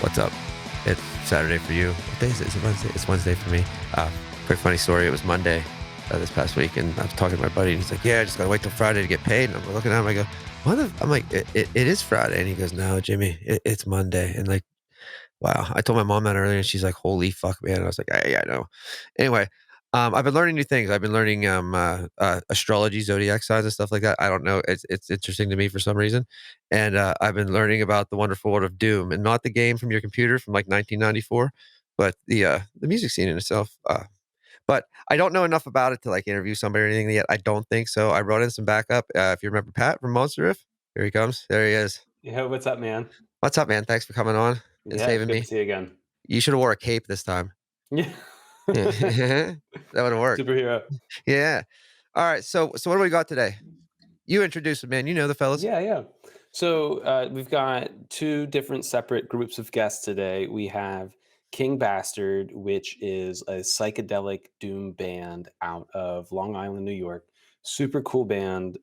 What's up? It's Saturday for you. What day is it? Is it Wednesday? It's Wednesday for me. Quick funny story. It was Monday this past week, and I was talking to my buddy, and he's like, "Yeah, I just gotta wait till Friday to get paid." And I'm looking at him, I go, "What?" I'm like, "It is Friday," and he goes, "No, Jimmy, it's Monday." And like, wow. I told my mom that earlier, and she's like, "Holy fuck, man!" And I was like, "Yeah, I know." Anyway, I've been learning new things. I've been learning astrology, zodiac signs, and stuff like that. I don't know. It's interesting to me for some reason, and I've been learning about the wonderful world of Doom, and not the game from your computer from like 1994, but the music scene in itself. But I don't know enough about it to like interview somebody or anything yet. I don't think so. I brought in some backup. If you remember Pat from Monster Riff, here he comes. There he is. Yeah, what's up, man? What's up, man? Thanks for coming on and Yeah, it's saving good to me. see you again. You should have wore a cape this time. Yeah. That would have worked. Superhero. Yeah. All right. So what do we got today? You introduce it, man. You know the fellas. Yeah. So we've got two different separate groups of guests today. We have King Bastard, which is a psychedelic doom band out of Long Island, New York. Super cool band.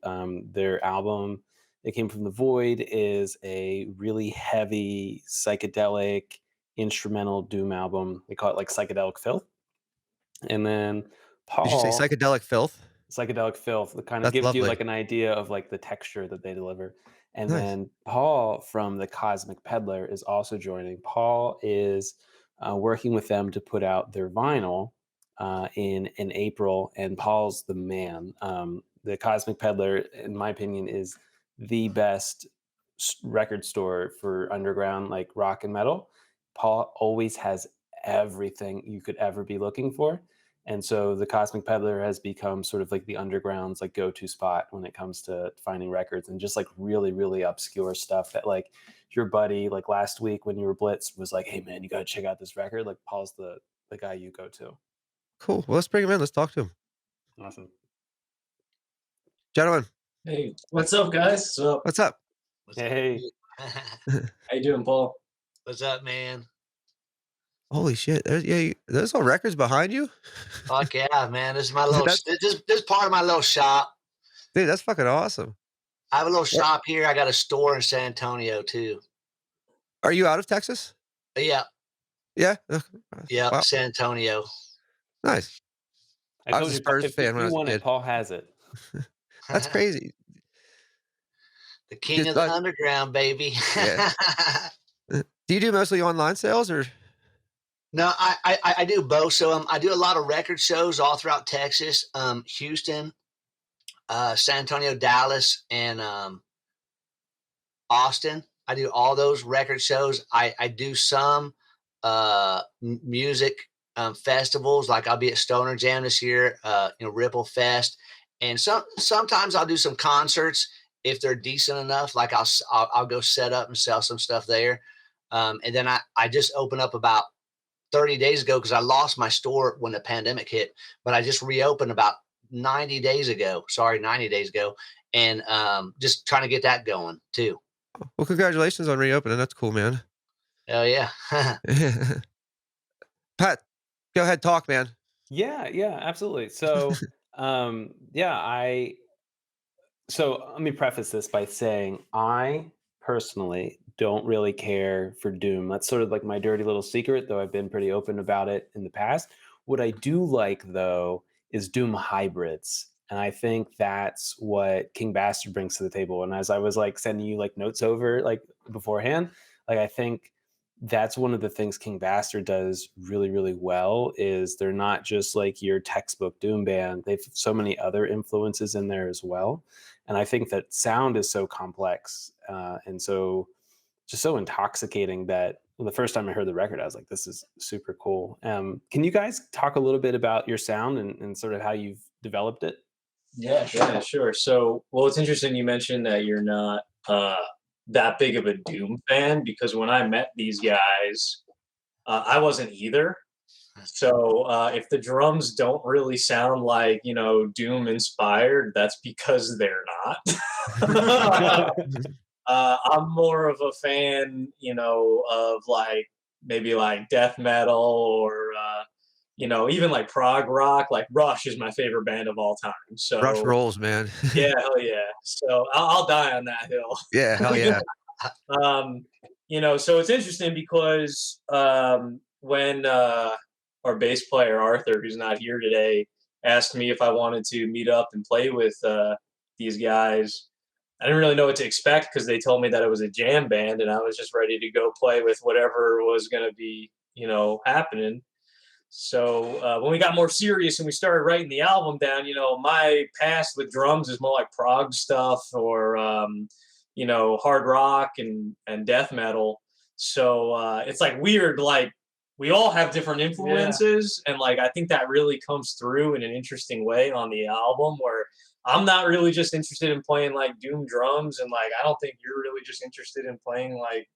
Their album, It Came From the Void, is a really heavy psychedelic instrumental doom album. They call it like psychedelic filth. And then Did you say Paul, psychedelic filth? psychedelic filth, that kind of That's gives you lovely. like an idea of like the texture that they deliver. And Nice. then Paul from the Cosmic Peddler is also joining. Paul is working with them to put out their vinyl in April, and Paul's the man. The Cosmic Peddler, in my opinion, is the best record store for underground like rock and metal. Paul always has everything you could ever be looking for. And so the Cosmic Peddler has become sort of like the underground's like go-to spot when it comes to finding records, and just like really, really obscure stuff that like your buddy like last week when you were blitzed was like, "Hey man, you got to check out this record." Like Paul's the guy you go to. Cool. Well, let's bring him in. Let's talk to him. Awesome. Gentlemen, Hey, what's up, guys? So, what's up? Hey. how you doing, Paul? What's up, man? Holy shit. There's all records behind you? Fuck yeah, man. This is my little, That's- this is part of my little shop. Dude, that's fucking awesome. I have a little shop here. I got a store in San Antonio too. Are you out of Texas? Yeah, Yeah. yeah, Wow. San Antonio. Nice. I was a Spurs if fan when I you was a want kid. it, Paul has it. That's crazy. The king of the underground, baby. Yeah. Do you do mostly online sales or? No, I do both. So I do a lot of record shows all throughout Texas, Houston, San Antonio, Dallas, and Austin. I do all those record shows. I do some music festivals, like I'll be at Stoner Jam this year, Ripple Fest, and sometimes I'll do some concerts if they're decent enough. Like I'll go set up and sell some stuff there, and then I just opened up about 30 days ago because I lost my store when the pandemic hit, but I just reopened about 90 days ago, and just trying to get that going too. Well, congratulations on reopening. That's cool, man. Oh yeah. Pat, go ahead, talk, man. Yeah, absolutely. So, so let me preface this by saying I personally don't really care for Doom. That's sort of like my dirty little secret, though I've been pretty open about it in the past. What I do like, though, is Doom hybrids. And I think that's what King Bastard brings to the table. And as I was like sending you like notes over like beforehand, like I think that's one of the things King Bastard does really, really well is they're not just like your textbook Doom band. They've so many other influences in there as well. And I think that sound is so complex and so just so intoxicating that the first time I heard the record, I was like, this is super cool. Can you guys talk a little bit about your sound and sort of how you've developed it? Yeah, sure. So, well, it's interesting you mentioned that you're not that big of a Doom fan, because when I met these guys, I wasn't either. So if the drums don't really sound like, Doom inspired, that's because they're not. I'm more of a fan, of like maybe like death metal or even like prog rock. Like Rush is my favorite band of all time. So Rush rolls, man. yeah, hell yeah. So I'll die on that hill. Yeah, hell yeah. So it's interesting because when our bass player Arthur, who's not here today, asked me if I wanted to meet up and play with these guys, I didn't really know what to expect because they told me that it was a jam band, and I was just ready to go play with whatever was going to be, happening. So when we got more serious and we started writing the album down, my past with drums is more like prog stuff or hard rock and death metal. So it's like weird, like we all have different influences, and like I think that really comes through in an interesting way on the album where I'm not really just interested in playing like doom drums, and like I don't think you're really just interested in playing like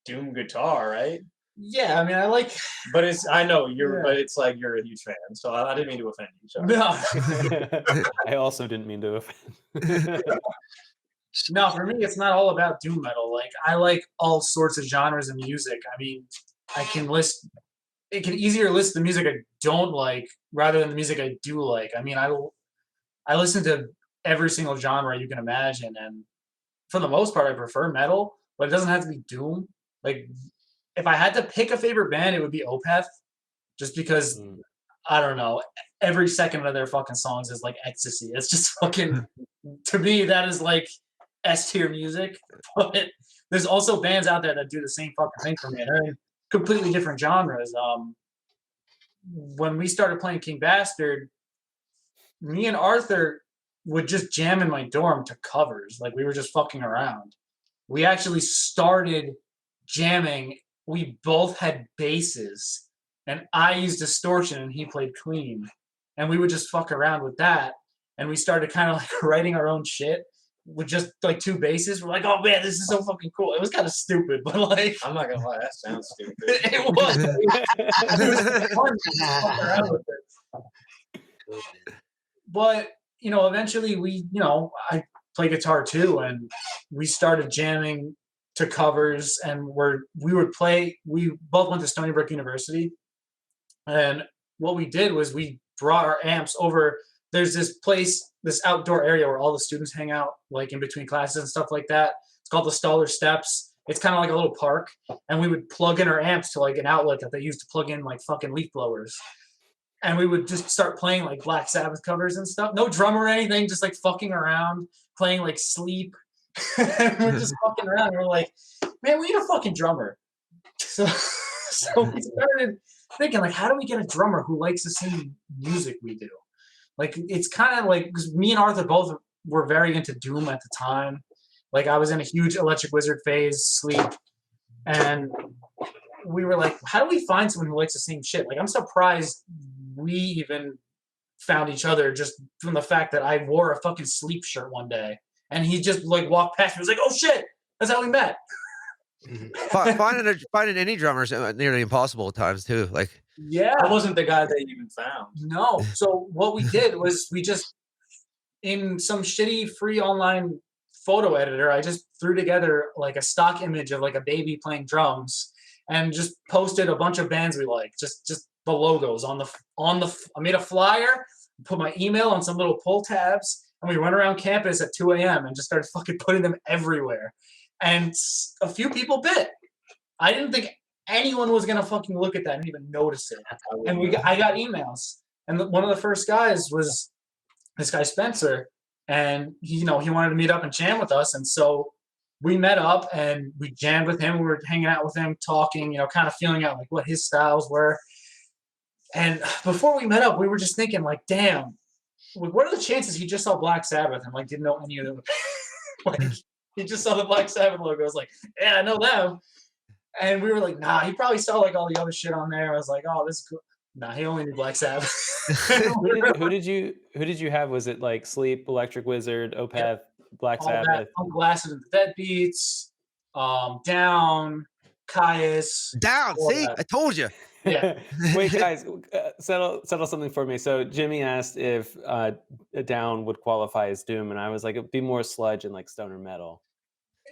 doom guitar, right? Yeah, I mean, I like, but I know you're, but it's like you're a huge fan, so I didn't mean to offend you. Sorry. No, I also didn't mean to offend. No, for me, it's not all about doom metal. Like, I like all sorts of genres of music. I mean, it can easier list the music I don't like rather than the music I do like. I mean, I listen to every single genre you can imagine, and for the most part, I prefer metal, but it doesn't have to be doom. Like, if I had to pick a favorite band, it would be Opeth, just because I don't know, every second of their fucking songs is like ecstasy. It's just fucking, to me, that is like S tier music. But there's also bands out there that do the same fucking thing for me. They're in completely different genres. When we started playing King Bastard, me and Arthur would just jam in my dorm to covers. Like, we were just fucking around. We actually started jamming. We both had basses, and I used distortion and he played clean, and we would just fuck around with that. And we started kind of like writing our own shit with just like two basses. We're like, oh man, this is so fucking cool. It was kind of stupid, but like, I'm not gonna lie, that sounds stupid. it was. It was fun to fuck around with it. But eventually I play guitar too, and we started jamming to covers, and we both went to Stony Brook University, and what we did was we brought our amps over. There's this place, this outdoor area where all the students hang out, like in between classes and stuff like that. It's called the Stoller Steps. It's kind of like a little park, and we would plug in our amps to like an outlet that they used to plug in like fucking leaf blowers, and we would just start playing like Black Sabbath covers and stuff. No drum or anything, just like fucking around, playing like Sleep. And we're just fucking around, and we're like, man, we need a fucking drummer. So we started thinking, like, how do we get a drummer who likes the same music we do? Like, it's kind of like, because me and Arthur both were very into doom at the time. Like, I was in a huge Electric Wizard phase, Sleep, and we were like, how do we find someone who likes the same shit? Like, I'm surprised we even found each other just from the fact that I wore a fucking Sleep shirt one day. And he just like walked past me. He was like, "Oh shit, that's how we met." Finding any drummers nearly impossible at times too. Like, yeah, I wasn't the guy they even found. No. So what we did was we just, in some shitty free online photo editor, I just threw together like a stock image of like a baby playing drums, and just posted a bunch of bands we like. Just the logos on the. I made a flyer, put my email on some little pull tabs. And we went around campus at 2 a.m. and just started fucking putting them everywhere. And a few people bit. I didn't think anyone was going to fucking look at that and even notice it. And I got emails. And one of the first guys was this guy, Spencer. And he wanted to meet up and jam with us. And so we met up and we jammed with him. We were hanging out with him, talking, kind of feeling out like what his styles were. And before we met up, we were just thinking like, damn, what are the chances he just saw Black Sabbath and like didn't know any of them? Like, he just saw the Black Sabbath logo. I was like, yeah, I know them. And we were like, nah, he probably saw like all the other shit on there. I was like, oh, this is cool. Nah, he only knew Black Sabbath. Who did you have? Was it like Sleep, Electric Wizard, Opeth, Black all Sabbath? That, Uncle Acid and the Deadbeats, Down, Caius. Down. See, I told you. Yeah. Wait, guys, settle something for me. So Jimmy asked if Down would qualify as doom, and I was like, it'd be more sludge and like stoner metal.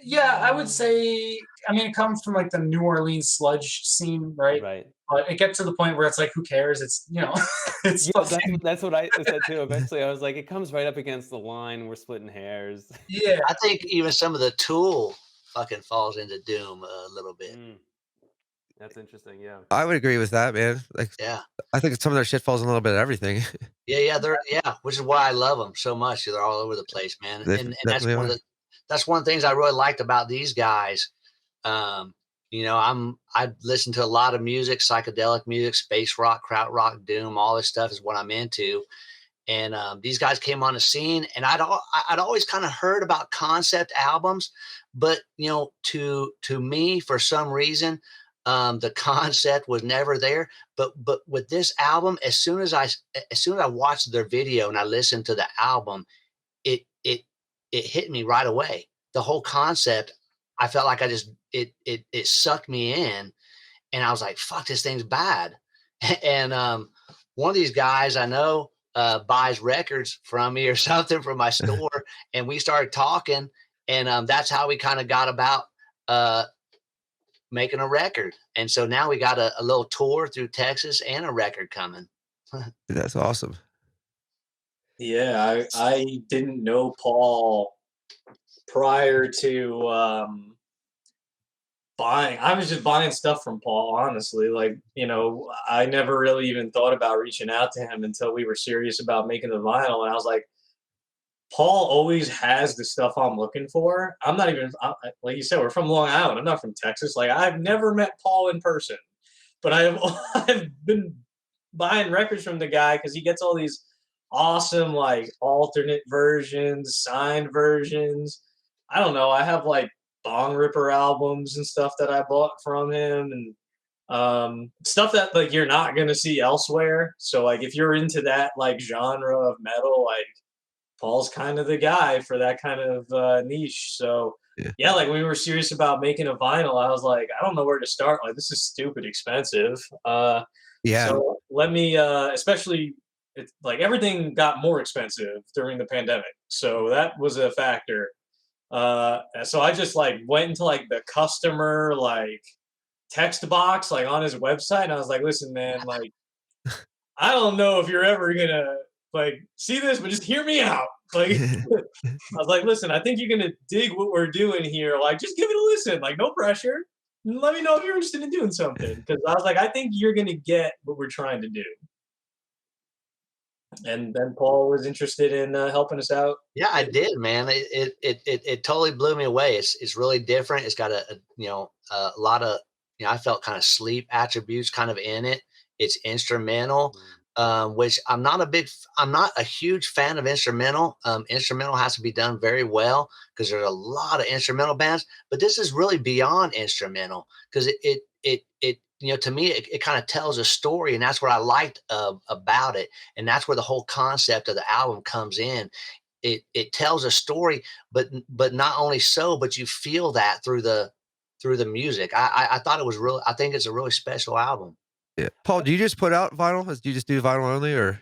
Yeah, I would say. I mean, it comes from like the New Orleans sludge scene, right? Right. But it gets to the point where it's like, who cares? It's it's. Yeah, that's what I said too. Eventually, I was like, it comes right up against the line. We're splitting hairs. Yeah, I think even some of the Tool fucking falls into doom a little bit. That's interesting. Yeah. I would agree with that, man. Like, Yeah. I think some of their shit falls in a little bit of everything. Yeah, which is why I love them so much. They're all over the place, man. They And definitely are. that's one of the things I really liked about these guys. You know, I listen to a lot of music, psychedelic music, space rock, krautrock, doom, all this stuff is what I'm into. And these guys came on the scene, and I'd always kind of heard about concept albums, but you know, to me, for some reason, the concept was never there. But with this album, as soon as I watched their video and I listened to the album, it it it hit me right away. The whole concept, I felt like it sucked me in, and I was like, "Fuck, this thing's bad." And one of these guys I know buys records from me or something from my store, and we started talking, and that's how we kind of got about uh, making a record. And so now we got a little tour through Texas and a record coming. That's awesome. Yeah, I didn't know Paul prior to buying. I was just buying stuff from Paul, honestly. Like, you know, I never really even thought about reaching out to him until we were serious about making the vinyl. And I was like, Paul always has the stuff I'm looking for. I'm not even, like you said, we're from Long Island. I'm not from Texas. Like, I've never met Paul in person, but I've been buying records from the guy because he gets all these awesome, like, alternate versions, signed versions. I don't know. I have like Bong Ripper albums and stuff that I bought from him, and stuff that like you're not gonna see elsewhere. So like if you're into that like genre of metal, like Paul's kind of the guy for that kind of niche. So yeah, like when we were serious about making a vinyl, I was like, I don't know where to start. Like this is stupid expensive. Yeah. So let me, especially like everything got more expensive during the pandemic, so that was a factor. So I just like went into like the customer like text box like on his website, and I was like, listen, man, like I don't know if you're ever gonna like see this, but just hear me out. Like I was like, listen, I think you're gonna dig what we're doing here. Like, just give it a listen. Like, no pressure. Let me know if you're interested in doing something. Because I was like, I think you're gonna get what we're trying to do. And then Paul was interested in helping us out. Yeah, I did, man. It totally blew me away. It's really different. It's got a you know a lot of I felt kind of sleep attributes kind of in it. It's instrumental, which I'm not a huge fan of instrumental. Instrumental has to be done very well because there's a lot of instrumental bands, but this is really beyond instrumental because it to me it kind of tells a story, and that's what I liked about it, and that's where the whole concept of the album comes in. It tells a story, but not only so, but you feel that through the music. I thought it was really. I think it's a really special album. Yeah. Paul, do you just put out vinyl? Do you just do vinyl only, or?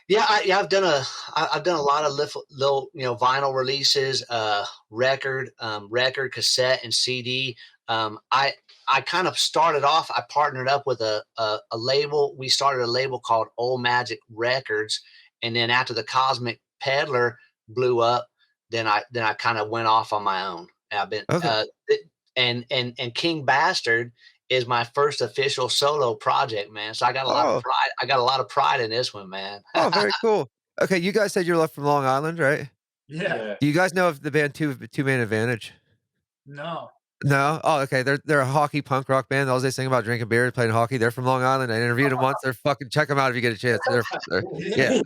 Yeah, I've done a lot of little vinyl releases, record, cassette, and CD. I kind of started off. I partnered up with a label. We started a label called Old Magic Records, and then after the Cosmic Peddler blew up, then I kind of went off on my own. I've been and King Bastard is my first official solo project, man. So I got a lot of pride. I got a lot of pride in this one, man. Oh, very cool. Okay, you guys said you're from Long Island, right? Yeah. Do you guys know of the band Two Man Advantage? No. No? Oh, okay. They're a hockey punk rock band. All they sing about drinking beer, playing hockey. They're from Long Island. I interviewed them once. They're fucking check them out if you get a chance. Yeah,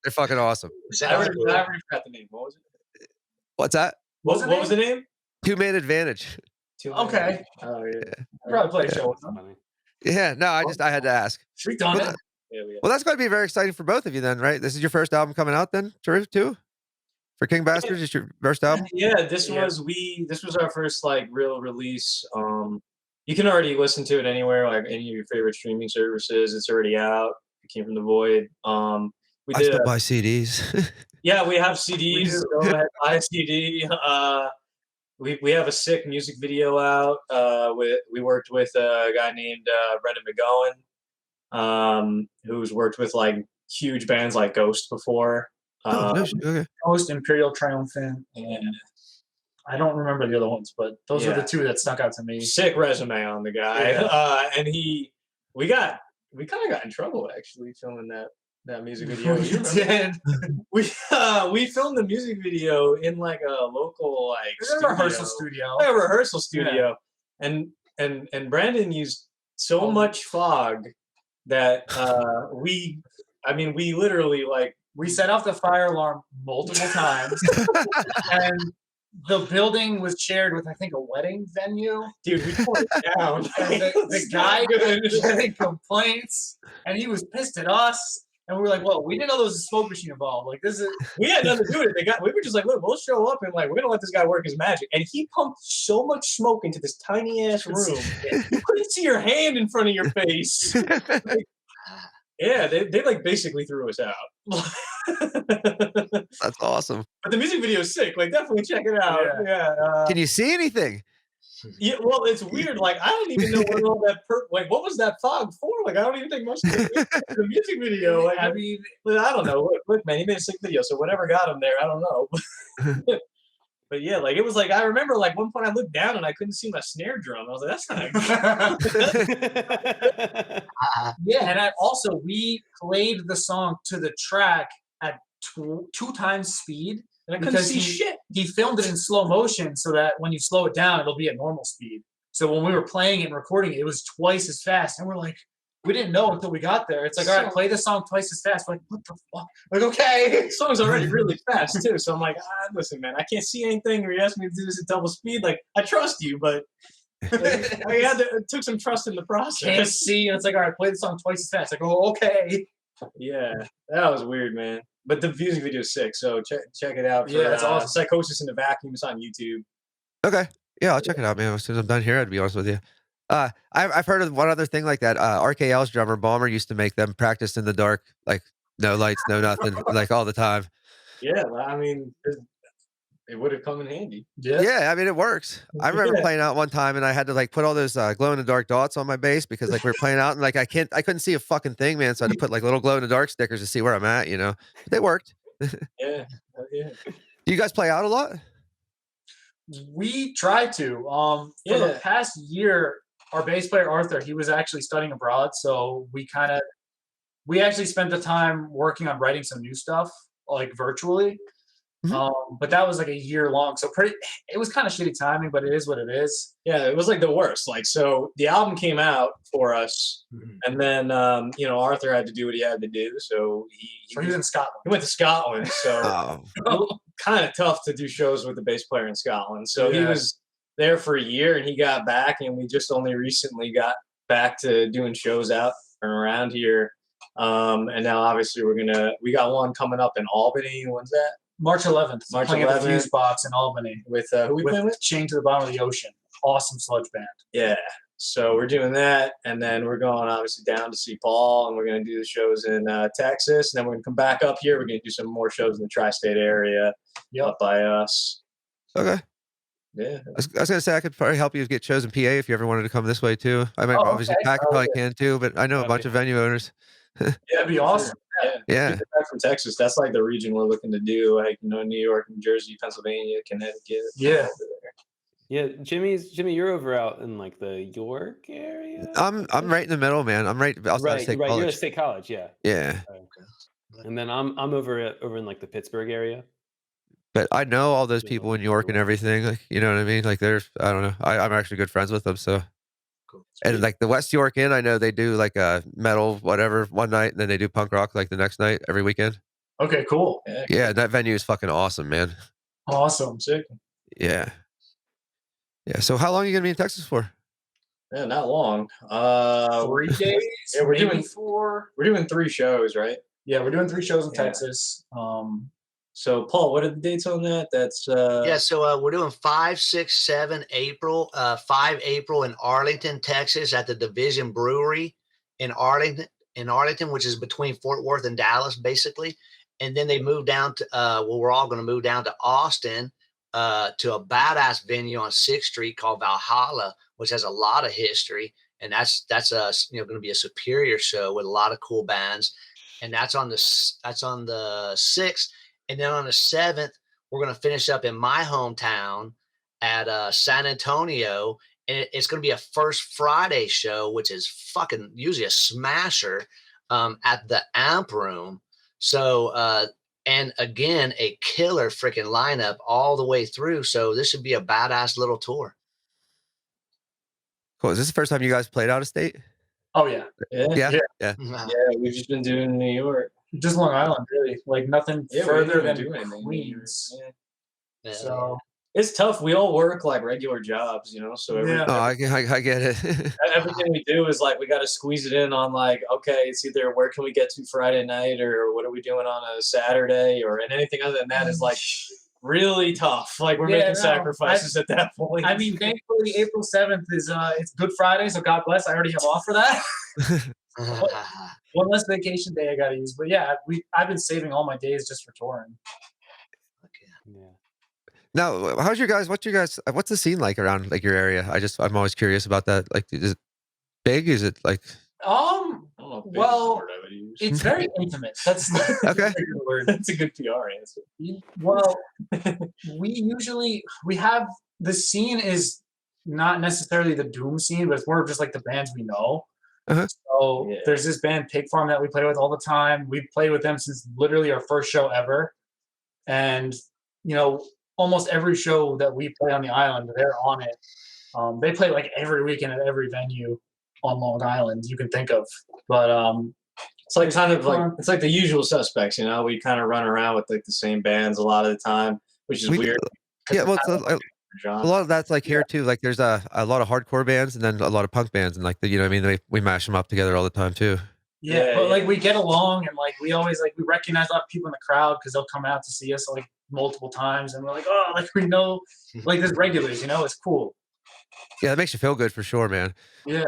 they're fucking awesome. I already forgot the name. What was it? What's that? What was the name? Two Man Advantage. Okay. Oh yeah. Probably play a show with them. Yeah, no, I had to ask. We've done it. Well, that's going to be very exciting for both of you then, right? This is your first album coming out then, too? For King Bastards, it's your first album? Yeah, this was our first like real release. You can already listen to it anywhere, like any of your favorite streaming services. It's already out. It came from the void. I still buy CDs. Yeah, we have CDs. Go ahead, buy a CD. We have a sick music video out. We worked with a guy named Brendan McGowan, who's worked with like huge bands like Ghost before. Okay. Ghost, Imperial Triumphant. Yeah. I don't remember the other ones, but those were the two that stuck out to me. Sick resume on the guy. Yeah. And we kind of got in trouble actually filming that music video. We did. We filmed the music video in like a local like rehearsal studio. A rehearsal studio. Yeah. And Brandon used so much fog that we literally like we set off the fire alarm multiple times, and the building was shared with, I think, a wedding venue. Dude, we tore it down. And the guy was getting complaints, and he was pissed at us. And we were like, "Well, we didn't know there was a smoke machine involved. Like, this is." We had nothing to do with it. We were just like, "Look, we'll show up and like we're gonna let this guy work his magic." And he pumped so much smoke into this tiny ass room, you couldn't see your hand in front of your face. Like, yeah, they like basically threw us out. That's awesome. But the music video is sick. Like, definitely check it out. Yeah. Can you see anything? Yeah, well, it's weird. Like, I don't even know what all that like. What was that fog for? Like, I don't even think much of the music video. Like, I mean, I don't know. Look, man, he made a sick video, so whatever got him there, I don't know. But yeah, like it was like I remember like one point I looked down and I couldn't see my snare drum. I was like, that's not good. Yeah, and we played the song to the track at two times speed. And I couldn't see shit. He filmed it in slow motion so that when you slow it down, it'll be at normal speed. So when we were playing it and recording it, it was twice as fast. And we're like, we didn't know until we got there. It's like, all right, play the song twice as fast. We're like, what the fuck? Like, okay. The song's already really fast, too. So I'm like, listen, man, I can't see anything. Or you asked me to do this at double speed. Like, I trust you, but it took some trust in the process. Can't see. And it's like, all right, play the song twice as fast. Like, oh, okay. Yeah, that was weird, man. But the music video is sick, so check it out. Yeah, that's awesome. Psychosis in the Vacuum. It's on YouTube. Okay. Yeah, I'll check it out, man. As soon as I'm done here, I'd be honest with you. I've heard of one other thing like that. RKL's drummer Bomber used to make them practice in the dark, like no lights, no nothing, like all the time. Yeah, I mean, it would have come in handy. Yeah, I mean it works. I remember playing out one time and I had to like put all those glow in the dark dots on my bass because like we were playing out and like I couldn't see a fucking thing, man. So I had to put like little glow in the dark stickers to see where I'm at, you know. But they worked. Yeah. Do you guys play out a lot? We try to. For the past year, our bass player Arthur, he was actually studying abroad, so we actually spent the time working on writing some new stuff, like virtually. Mm-hmm. But that was like a year long, so it was kind of shitty timing, but it is what it is. Yeah, it was like the worst. Like, so the album came out for us, and then Arthur had to do what he had to do, so he was in Scotland. He went to Scotland, so kind of tough to do shows with the bass player in Scotland. So he was there for a year, and he got back, and we just only recently got back to doing shows out and around here. And now obviously we got one coming up in Albany. When's that? March 11th. March playing 11th. At the Fuse Box in Albany. With who we playing with? Chained to the Bottom of the Ocean. Awesome sludge band. Yeah. So we're doing that, and then we're going obviously down to see Paul, and we're going to do the shows in Texas, and then we're going to come back up here. We're going to do some more shows in the tri-state area up by us. Okay. Yeah. I was going to say I could probably help you get shows in PA if you ever wanted to come this way too. I mean, obviously Pat probably can too, but I know a bunch of venue owners. Yeah, it'd be awesome. Yeah. Back from Texas, that's like the region we're looking to do. Like New York, New Jersey, Pennsylvania, Connecticut. Yeah. Yeah, Jimmy, you're over out in like the York area. I'm right in the middle, man. I'm right outside State College. You're at State College, yeah. Yeah. Okay. And then I'm over in like the Pittsburgh area. But I know all those people in York and everything. Like, you know what I mean? Like, I don't know. I'm actually good friends with them. So, and like the West York Inn, I know they do like a metal whatever one night, and then they do punk rock like the next night every weekend. Okay, cool. Yeah, that venue is fucking awesome, man. Awesome, sick. Yeah. So how long are you gonna be in Texas for? Yeah, not long. 3 days. Yeah, we're doing 4. We're doing 3 shows, right? Yeah, we're doing 3 shows in Texas. So Paul, what are the dates on that? That's so we're doing 5, 6, 7 April. 5 April in Arlington, Texas, at the Division Brewery in Arlington, which is between Fort Worth and Dallas, basically. And then they moved down to we're all going to move down to Austin to a badass venue on 6th Street called Valhalla, which has a lot of history. And that's going to be a Superior show with a lot of cool bands. And that's on the 6th. And then on the 7th, we're going to finish up in my hometown at San Antonio, and it's going to be a First Friday show, which is fucking usually a smasher at the Amp Room. So, and again, a killer freaking lineup all the way through. So this should be a badass little tour. Cool. Is this the first time you guys played out of state? Oh yeah, Yeah. We've just been doing New York, just Long Island, really. Like nothing further than Queens. Yeah. So it's tough. We all work like regular jobs, you know. So I get it. everything we do is like we got to squeeze it in on like, okay, it's either where can we get to Friday night or what are we doing on a Saturday, and anything other than that is like really tough. Like we're making sacrifices at that point. I mean, thankfully April 7th is it's Good Friday, so God bless. I already have off for that. One less vacation day I got to use, but yeah, I've been saving all my days just for touring. Yeah. Now, what's the scene like around like your area? I'm always curious about that. Like, is it big? Is it like? Well, it's very intimate. That's okay. a good word. That's a good PR answer. Well, we have the scene is not necessarily the doom scene, but it's more of just like the bands we know. Uh-huh. So there's this band Pig Farm that we play with all the time. We've played with them since literally our first show ever, and almost every show that we play on the island, they're on it. They play like every weekend at every venue on Long Island you can think of. But it's like kind of like it's like the usual suspects, you know. We kind of run around with like the same bands a lot of the time, which is weird. Yeah, well, a lot of that's like here too. Like there's a lot of hardcore bands and then a lot of punk bands, and like we mash them up together all the time too. Yeah, but like we get along, and like we always we recognize a lot of people in the crowd because they'll come out to see us like multiple times, and we're like, oh, like we know, like there's regulars, it's cool. Yeah, that makes you feel good for sure, man. Yeah.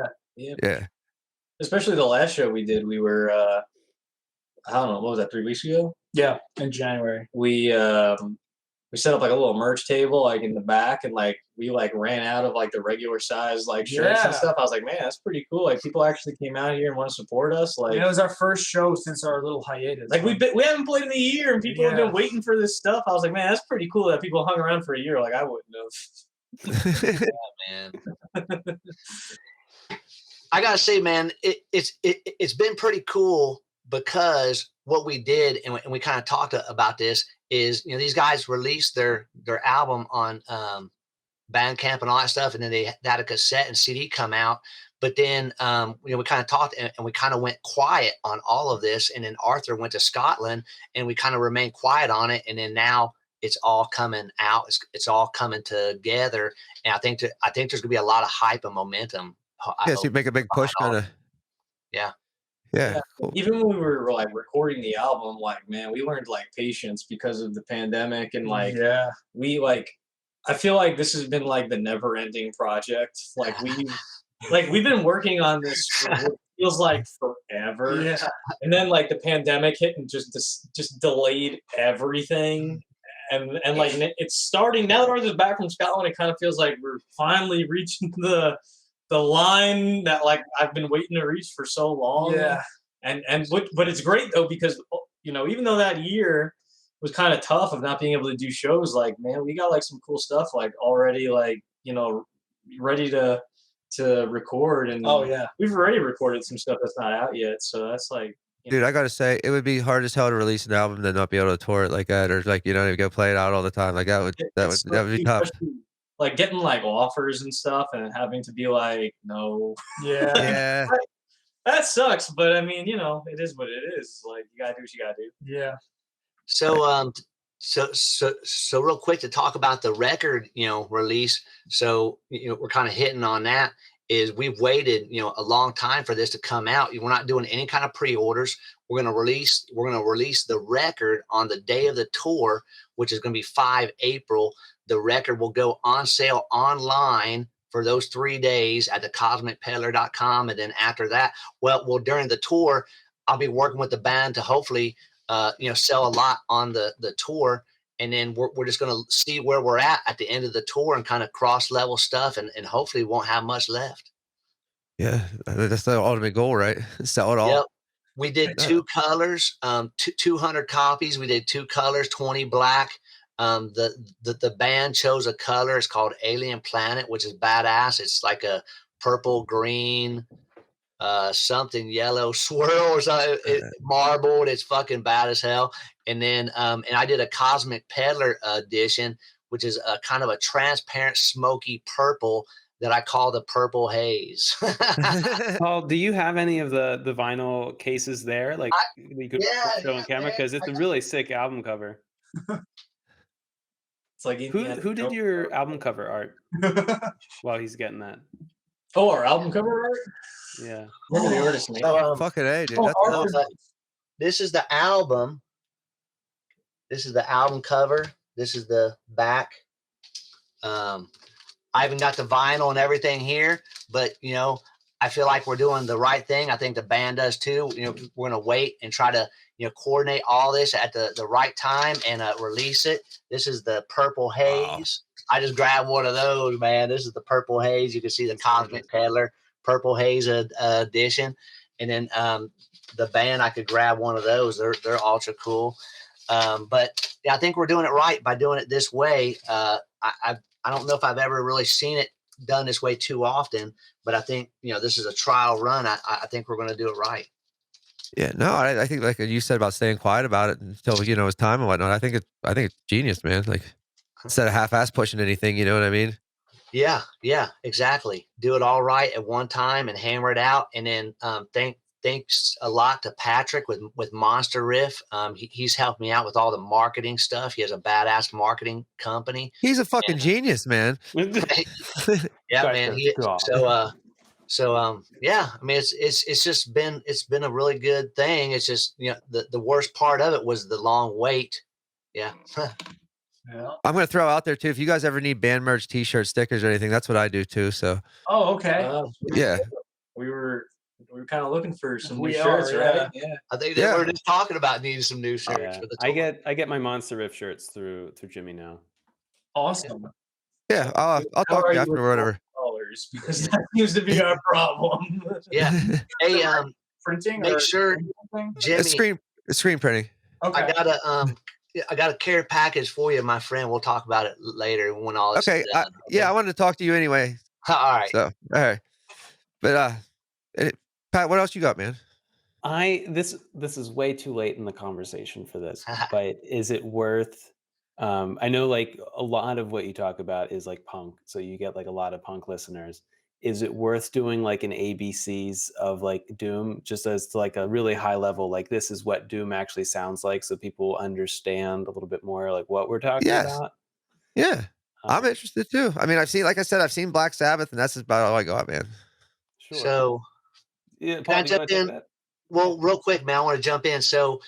Especially the last show we did, we were I don't know, what was that, 3 weeks ago? Yeah, in January. We set up like a little merch table like in the back, and like we like ran out of like the regular size like shirts and stuff. I was like, man, that's pretty cool. Like people actually came out here and want to support us. Like it was our first show since our little hiatus. Like we haven't played in a year, and people have been waiting for this stuff. I was like, man, that's pretty cool that people hung around for a year. Like I wouldn't have. Yeah, man. I gotta say, man, it's been pretty cool because what we did, and we kind of talked about this, is these guys released their album on Bandcamp and all that stuff, and then they had a cassette and CD come out. But then we kind of talked and we kind of went quiet on all of this, and then Arthur went to Scotland, and we kind of remained quiet on it, and then now it's all coming out. It's all coming together, and I think there's gonna be a lot of hype and momentum. So you make a big push, kind of. Yeah. Cool. Even when we were like recording the album, like, man, we learned like patience because of the pandemic, and like we I feel like this has been like the never-ending project. Like we've been working on this for what feels like forever. Yeah. And then like the pandemic hit and just delayed everything. And like it's starting now that Arthur's back from Scotland. It kind of feels like we're finally reaching the line that like I've been waiting to reach for so long. Yeah. But it's great though, because even though that year was kind of tough of not being able to do shows, like, man, we got like some cool stuff like already like ready to record, and we've already recorded some stuff that's not out yet, so that's like dude, I gotta say, it would be hard as hell to release an album and not be able to tour it like that, or like go play it out all the time. Like that would be tough. Like getting like offers and stuff and having to be like, no. Yeah. That sucks, but I mean, it is what it is. Like you gotta do what you gotta do. Yeah. So so real quick to talk about the record, release. So we're kind of hitting on that. Is we've waited, a long time for this to come out. We're not doing any kind of pre-orders. We're gonna release the record on the day of the tour, which is gonna be 5 April. The record will go on sale online for those 3 days at thecosmicpeddler.com, and then after that, well, during the tour, I'll be working with the band to hopefully, sell a lot on the tour, and then we're just gonna see where we're at the end of the tour and kind of cross-level stuff, and hopefully won't have much left. Yeah, that's the ultimate goal, right? Sell it all. Yep. We did 2 colors, 200 copies. We did 2 colors, 20 black, The band chose a color. It's called Alien Planet, which is badass. It's like a purple, green, something yellow swirl or something. Marbled. It's fucking bad as hell. And then and I did a Cosmic Peddler edition, which is a kind of a transparent, smoky purple that I call the Purple Haze. Paul, do you have any of the vinyl cases there? Like you could show on camera, because it's a really sick album cover. It's like who did your album cover art? While he's getting that. Oh, our album cover art? Yeah. Remember the artist name? Fucking A, dude. This is the album. This is the album cover. This is the back. I even got the vinyl and everything here, but you know, I feel like we're doing the right thing. I think the band does too. You know, we're gonna wait and try to, you know, coordinate all this at the right time and release it. This is the Purple Haze. Wow. I just grabbed one of those, man. This is the Purple Haze. You can see the Cosmic Peddler Purple Haze edition, and then the band. I could grab one of those. They're ultra cool. But yeah, I think we're doing it right by doing it this way. I don't know if I've ever really seen it done this way too often, but I think, you know, this is a trial run. I think we're going to do it right. Yeah, no, I think like you said about staying quiet about it until, you know, it's time and whatnot. I think it's genius, man. Like instead of half-ass pushing anything, you know what I mean? Yeah, exactly. Do it all right at one time and hammer it out. And then thanks a lot to Patrick with Monster Riff. He's helped me out with all the marketing stuff. He has a badass marketing company. He's a fucking genius, man. Yeah, man. Yeah. I mean, it's been a really good thing. It's just, you know, the worst part of it was the long wait. Yeah. Yeah. I'm gonna throw out there too. If you guys ever need band merch, T-shirts, stickers, or anything, that's what I do too. So. Oh, okay. Yeah. We were kind of looking for some new shirts, right? Yeah. I think they were just talking about needing some new shirts. For the tour. I get my Monster Riff shirts through Jimmy now. Awesome. Yeah, I'll talk to you after or whatever. Dollars, because that seems to be our problem. Yeah. Hey, printing. Make sure, Jimmy. It's screen printing. Okay. I got a care package for you, my friend. We'll talk about it later when all this is done. Yeah, I wanted to talk to you anyway. All right. So, all right. But Pat, what else you got, man? This is way too late in the conversation for this, but is it worth I know like a lot of what you talk about is like punk, so you get like a lot of punk listeners. Is it worth doing like an ABCs of like Doom, just as to like a really high level, like this is what Doom actually sounds like, so people understand a little bit more like what we're talking about? Yeah. I'm interested too. I mean, I've seen Black Sabbath, and that's about all I got, man. Sure. So yeah, Paul, can I jump in? Well, real quick, man, I want to jump in. So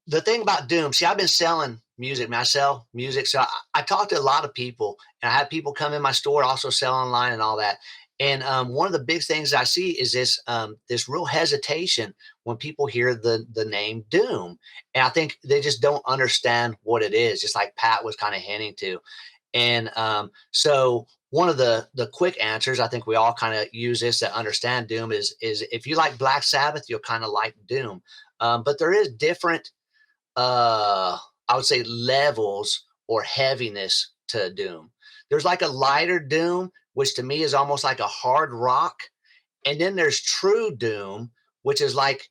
the thing about Doom, see, I've been selling music, man. I sell music. So I talk to a lot of people, and I have people come in my store, also sell online and all that. And one of the big things I see is this real hesitation when people hear the name Doom. And I think they just don't understand what it is, just like Pat was kind of hinting to. And so one of the quick answers, I think we all kind of use this to understand Doom, is if you like Black Sabbath, you'll kind of like Doom. But there is different, I would say, levels or heaviness to Doom. There's like a lighter Doom, which to me is almost like a hard rock. And then there's true Doom, which is like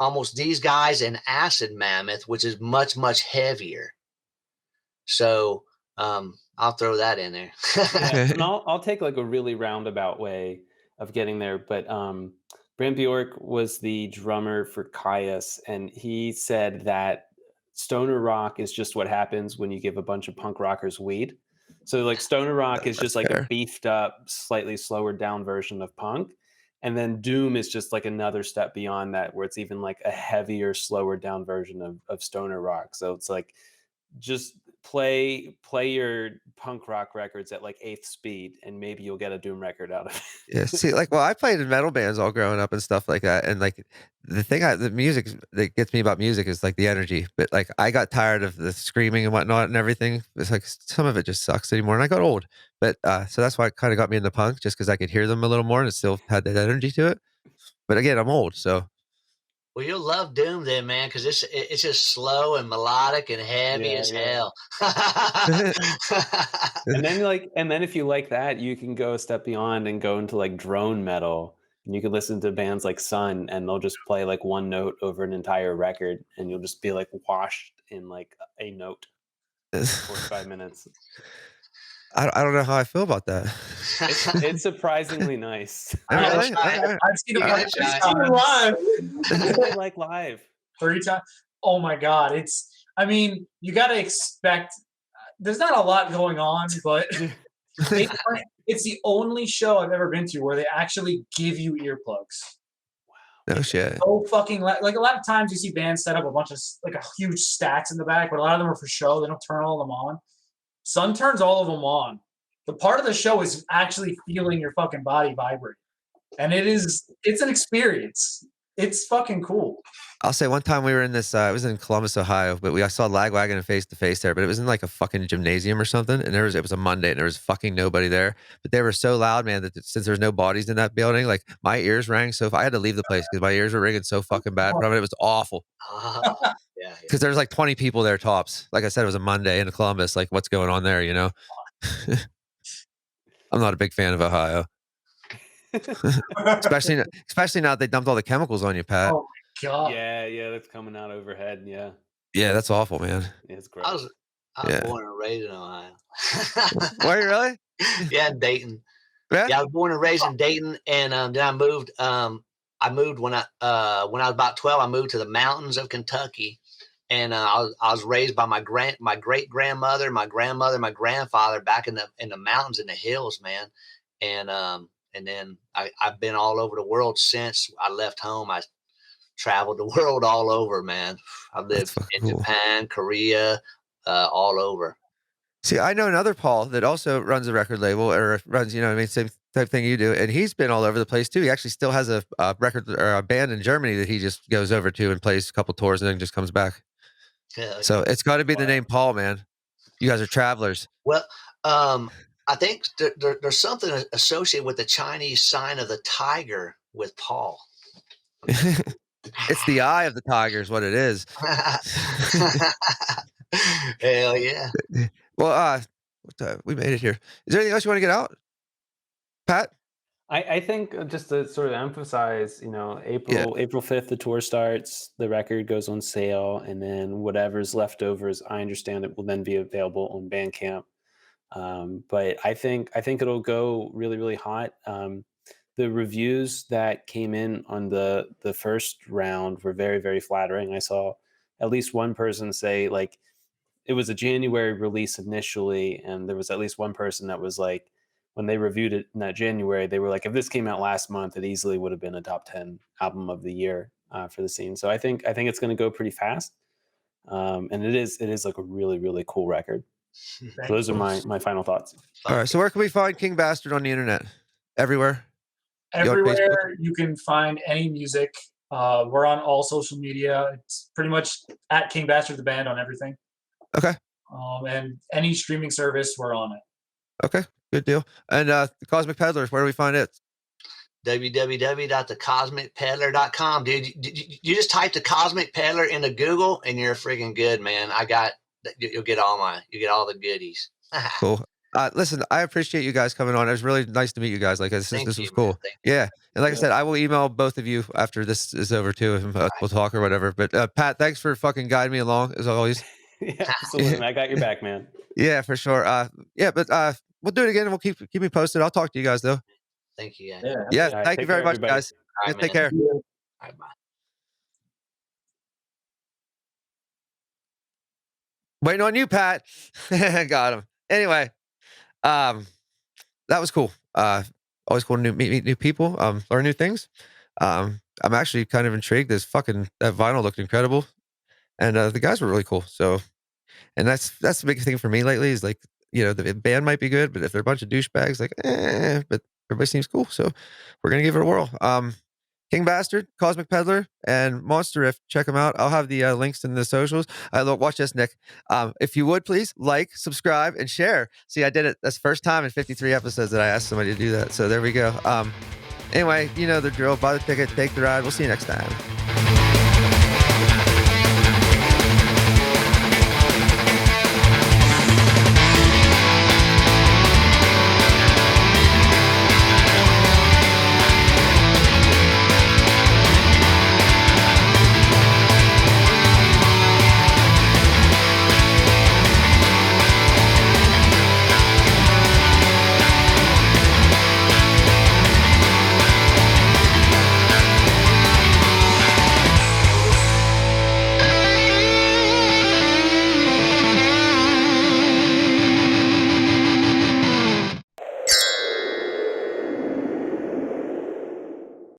almost these guys in Acid Mammoth, which is much, much heavier. So I'll throw that in there. Yeah, and I'll take like a really roundabout way of getting there. But Brant Bjork was the drummer for Caius, and he said that stoner rock is just what happens when you give a bunch of punk rockers weed. So like stoner rock is just like a beefed up, slightly slower down version of punk. And then Doom is just like another step beyond that, where it's even like a heavier, slower down version of stoner rock. So it's like, just play your punk rock records at like 8th speed, and maybe you'll get a Doom record out of it. Yeah, see, like, well, I played in metal bands all growing up and stuff like that, and like the music that gets me about music is like the energy. But like I got tired of the screaming and whatnot and everything. It's like some of it just sucks anymore, and I got old. But so that's why it kind of got me into punk, just because I could hear them a little more and it still had that energy to it. But again, I'm old, so. Well, you'll love Doom then, man, because it's just slow and melodic and heavy as hell. And then if you like that, you can go a step beyond and go into like drone metal. And you can listen to bands like Sun, and they'll just play like one note over an entire record, and you'll just be like washed in like a note for 45 minutes. I don't know how I feel about that. It's surprisingly nice. Really? I've seen it live. I like live 30 times. Oh my god, I mean, you got to expect. There's not a lot going on, but it's the only show I've ever been to where they actually give you earplugs. No shit. So fucking like a lot of times you see bands set up a bunch of like a huge stacks in the back, but a lot of them are for show. They don't turn all of them on. Sun turns all of them on. The part of the show is actually feeling your fucking body vibrate, and it's an experience. It's fucking cool. I'll say one time we were in this, it was in Columbus, Ohio, but I saw Lagwagon and Face to Face there, but it was in like a fucking gymnasium or something. And it was a Monday and there was fucking nobody there, but they were so loud, man, that since there's no bodies in that building, like my ears rang. So if I had to leave the place because my ears were ringing so fucking bad from it was awful. Yeah. Because there's like 20 people there tops. Like I said, it was a Monday in Columbus. Like what's going on there, you know? I'm not a big fan of Ohio. especially now they dumped all the chemicals on you, Pat. Oh my god. Yeah, that's coming out overhead. Yeah, that's awful, man. It's gross. I was born and raised in Ohio. Were you really? Yeah, in Dayton. Yeah? Yeah, I was born and raised in Dayton, and then I moved. I moved when I was about 12. I moved to the mountains of Kentucky, and I was raised by my great grandmother, my grandmother, my grandfather back in the mountains in the hills, man. And then I've been all over the world since I left home. I traveled the world all over, man. I've lived in Japan, Korea, all over. See, I know another Paul that also runs a record label or runs, you know what I mean, same type thing you do. And he's been all over the place too. He actually still has a record or a band in Germany that he just goes over to and plays a couple tours and then just comes back. Yeah. So it's got to be the name Paul, man. You guys are travelers. Well, I think there's something associated with the Chinese sign of the tiger with Paul. It's the eye of the tiger is what it is. Hell yeah. Well, we made it here. Is there anything else you want to get out, Pat? I think just to sort of emphasize, April 5th, the tour starts, the record goes on sale, and then whatever's left over, as I understand it, will then be available on Bandcamp. But I think it'll go really, really hot. The reviews that came in on the first round were very, very flattering. I saw at least one person say like it was a January release initially, and there was at least one person that was like, when they reviewed it in that January, they were like, if this came out last month, it easily would have been a top 10 album of the year for the scene. So I think it's going to go pretty fast, and it is like a really, really cool record. So those are my final thoughts. All right. So where can we find King Bastard on the internet? Everywhere. Everywhere you can find any music. We're on all social media. It's pretty much at King Bastard the band on everything. Okay. And any streaming service, we're on it. Okay. Good deal. And the Cosmic Peddlers, where do we find it? www.thecosmicpeddler.com. Dude, you just type the Cosmic Peddler into Google and you're freaking good, man. You'll get all the goodies. Cool. Listen, I appreciate you guys coming on. It was really nice to meet you guys. Like this was cool. Yeah. And like I said, I will email both of you after this is over too. And we'll talk or whatever. But Pat, thanks for fucking guiding me along as always. Yeah, absolutely. I got your back, man. Yeah, for sure. But we'll do it again and we'll keep me posted. I'll talk to you guys though. Thank you, guys. Yeah. Right, thank you very much, everybody. guys. All right, take care. All right, bye. Waiting on you, Pat. Got him. Anyway, that was cool. Always cool to meet new people, learn new things. I'm actually kind of intrigued. That vinyl looked incredible, and the guys were really cool. So, and that's the big thing for me lately is like, the band might be good, but if they're a bunch of douchebags, like, but everybody seems cool. So we're gonna give it a whirl. King Bastard, Cosmic Peddler, and Monster Riff. Check them out. I'll have the links in the socials. Watch this, Nick. If you would, please like, subscribe, and share. See, I did it. That's the first time in 53 episodes that I asked somebody to do that. So there we go. Anyway, you know the drill. Buy the ticket, take the ride. We'll see you next time.